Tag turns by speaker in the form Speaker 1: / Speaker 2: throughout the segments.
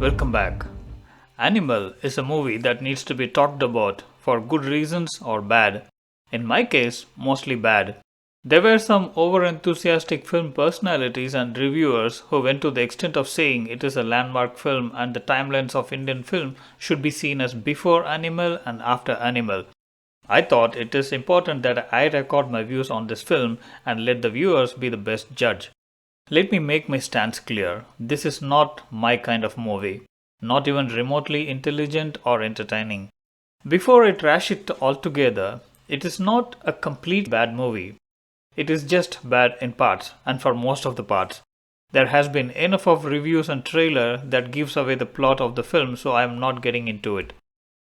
Speaker 1: Welcome back. Animal is a movie that needs to be talked about for good reasons or bad. In my case, mostly bad. There were some over enthusiastic film personalities and reviewers who went to the extent of saying it is a landmark film and the timelines of Indian film should be seen as before Animal and after Animal. I thought it is important that I record my views on this film and let the viewers be the best judge. Let me make my stance clear. This is not my kind of movie, not even remotely intelligent or entertaining. Before I trash it altogether, it is not a complete bad movie. It is just bad in parts and for most of the parts. There has been enough of reviews and trailer that gives away the plot of the film, so I am not getting into it.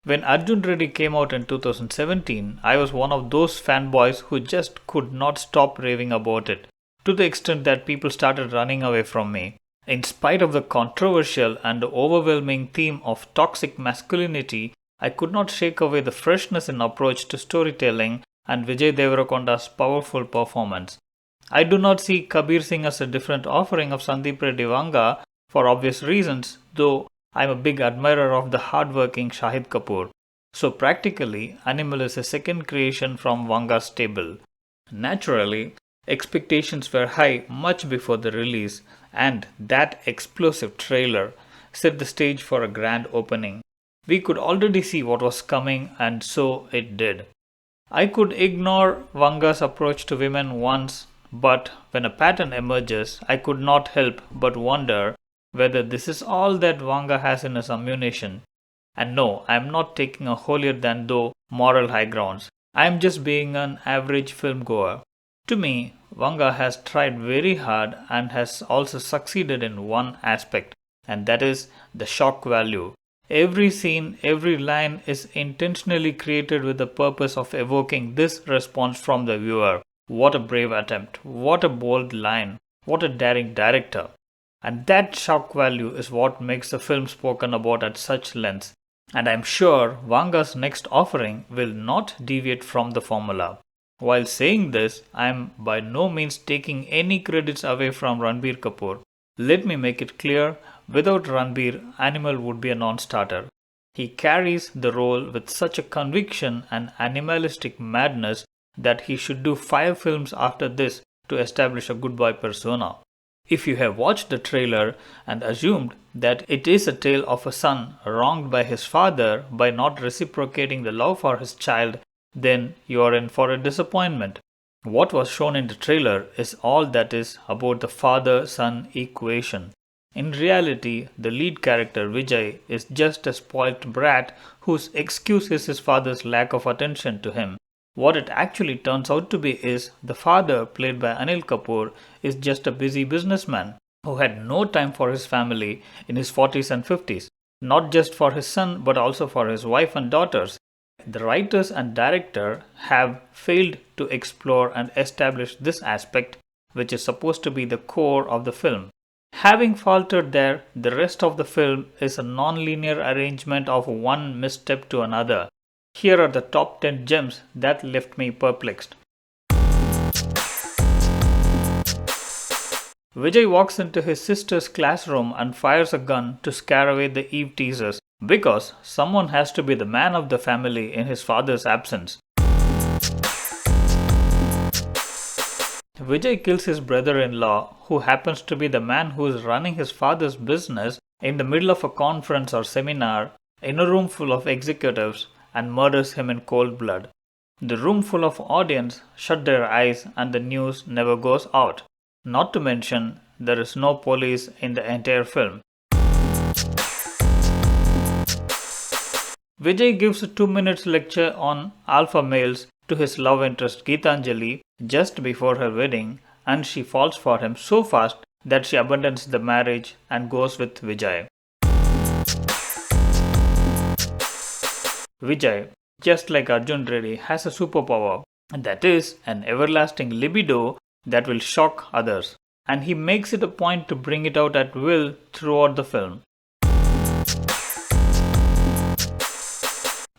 Speaker 1: When Arjun Reddy came out in 2017, I was one of those fanboys who just could not stop raving about it, to the extent that people started running away from me. In spite of the controversial and overwhelming theme of toxic masculinity, I could not shake away the freshness in approach to storytelling and Vijay Deverakonda's powerful performance. I do not see Kabir Singh as a different offering of Sandeep Reddy Vanga for obvious reasons, though I am a big admirer of the hardworking Shahid Kapoor. So practically, Animal is a second creation from Vanga's stable. Naturally, expectations were high much before the release, and that explosive trailer set the stage for a grand opening. We could already see what was coming, and so it did. I could ignore Vanga's approach to women once, but when a pattern emerges, I could not help but wonder whether this is all that Vanga has in his ammunition. And no, I am not taking a holier than thou moral high grounds. I am just being an average film goer. To me, Vanga has tried very hard and has also succeeded in one aspect, and that is the shock value. Every scene, every line is intentionally created with the purpose of evoking this response from the viewer. What a brave attempt, what a bold line, what a daring director. And that shock value is what makes the film spoken about at such length. And I'm sure Vanga's next offering will not deviate from the formula. While saying this, I am by no means taking any credits away from Rabir Kapoor. Let me make it clear, without Ranbir, Animal would be a non-starter. He carries the role with such a conviction and animalistic madness that he should do 5 films after this to establish a good boy persona. If you have watched the trailer and assumed that it is a tale of a son wronged by his father by not reciprocating the love for his child, then you are in for a disappointment. What was shown in the trailer is all that is about the father-son equation. In reality, the lead character Vijay is just a spoilt brat whose excuse is his father's lack of attention to him. What it actually turns out to be is the father, played by Anil Kapoor, is just a busy businessman who had no time for his family in his 40s and 50s. Not just for his son but also for his wife and daughters. The writers and director have failed to explore and establish this aspect, which is supposed to be the core of the film. Having faltered there, the rest of the film is a non-linear arrangement of one misstep to another. Here are the top 10 gems that left me perplexed. Vijay walks into his sister's classroom and fires a gun to scare away the Eve teasers because someone has to be the man of the family in his father's absence. Vijay kills his brother-in-law, who happens to be the man who is running his father's business, in the middle of a conference or seminar in a room full of executives, and murders him in cold blood. The room full of audience shut their eyes and the news never goes out. Not to mention, there is no police in the entire film. Vijay gives a 2-minute lecture on alpha males to his love interest Geetanjali just before her wedding, and she falls for him so fast that she abandons the marriage and goes with Vijay. Vijay, just like Arjun Reddy, has a superpower, and that is an everlasting libido that will shock others, and he makes it a point to bring it out at will throughout the film.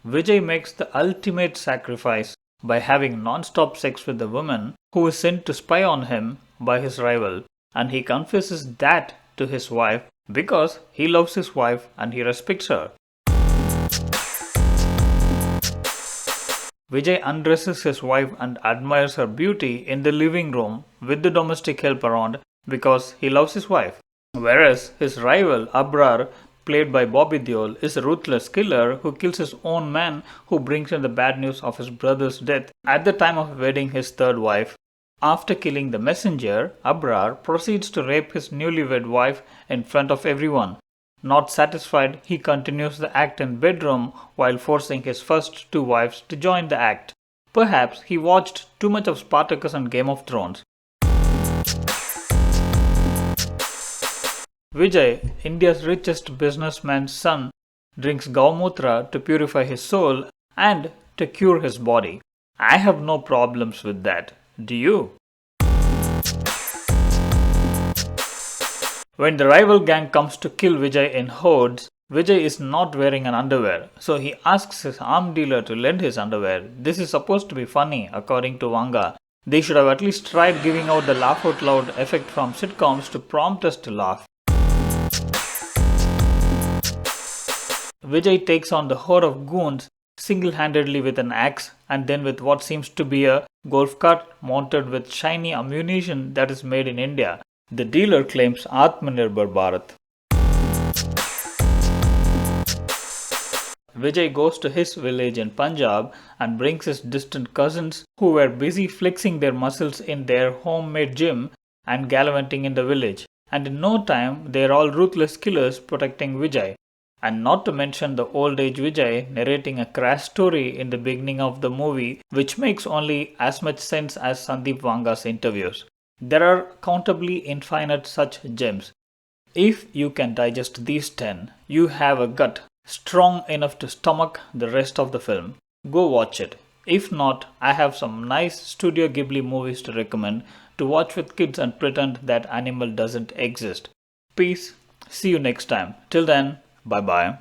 Speaker 1: Vijay makes the ultimate sacrifice by having non-stop sex with the woman who is sent to spy on him by his rival, and he confesses that to his wife because he loves his wife and he respects her. Vijay undresses his wife and admires her beauty in the living room with the domestic help around because he loves his wife. Whereas his rival Abrar, played by Bobby Deol, is a ruthless killer who kills his own man who brings him the bad news of his brother's death at the time of wedding his third wife. After killing the messenger, Abrar proceeds to rape his newlywed wife in front of everyone. Not satisfied, he continues the act in bedroom while forcing his first two wives to join the act. Perhaps he watched too much of Spartacus and Game of Thrones. Vijay, India's richest businessman's son, drinks Gaumutra to purify his soul and to cure his body. I have no problems with that. Do you? When the rival gang comes to kill Vijay in hordes, Vijay is not wearing an underwear, so he asks his arm dealer to lend his underwear. This is supposed to be funny, according to Vanga. They should have at least tried giving out the laugh out loud effect from sitcoms to prompt us to laugh. Vijay takes on the horde of goons single-handedly with an axe and then with what seems to be a golf cart mounted with shiny ammunition that is made in India. The dealer claims Atmanirbhar Bharat. Vijay goes to his village in Punjab and brings his distant cousins who were busy flexing their muscles in their homemade gym and gallivanting in the village. And in no time, they are all ruthless killers protecting Vijay. And not to mention the old age Vijay narrating a crash story in the beginning of the movie, which makes only as much sense as Sandeep Vanga's interviews. There are countably infinite such gems. If you can digest these 10, you have a gut strong enough to stomach the rest of the film. Go watch it. If not, I have some nice Studio Ghibli movies to recommend to watch with kids and pretend that animal doesn't exist. Peace. See you next time. Till then, bye bye.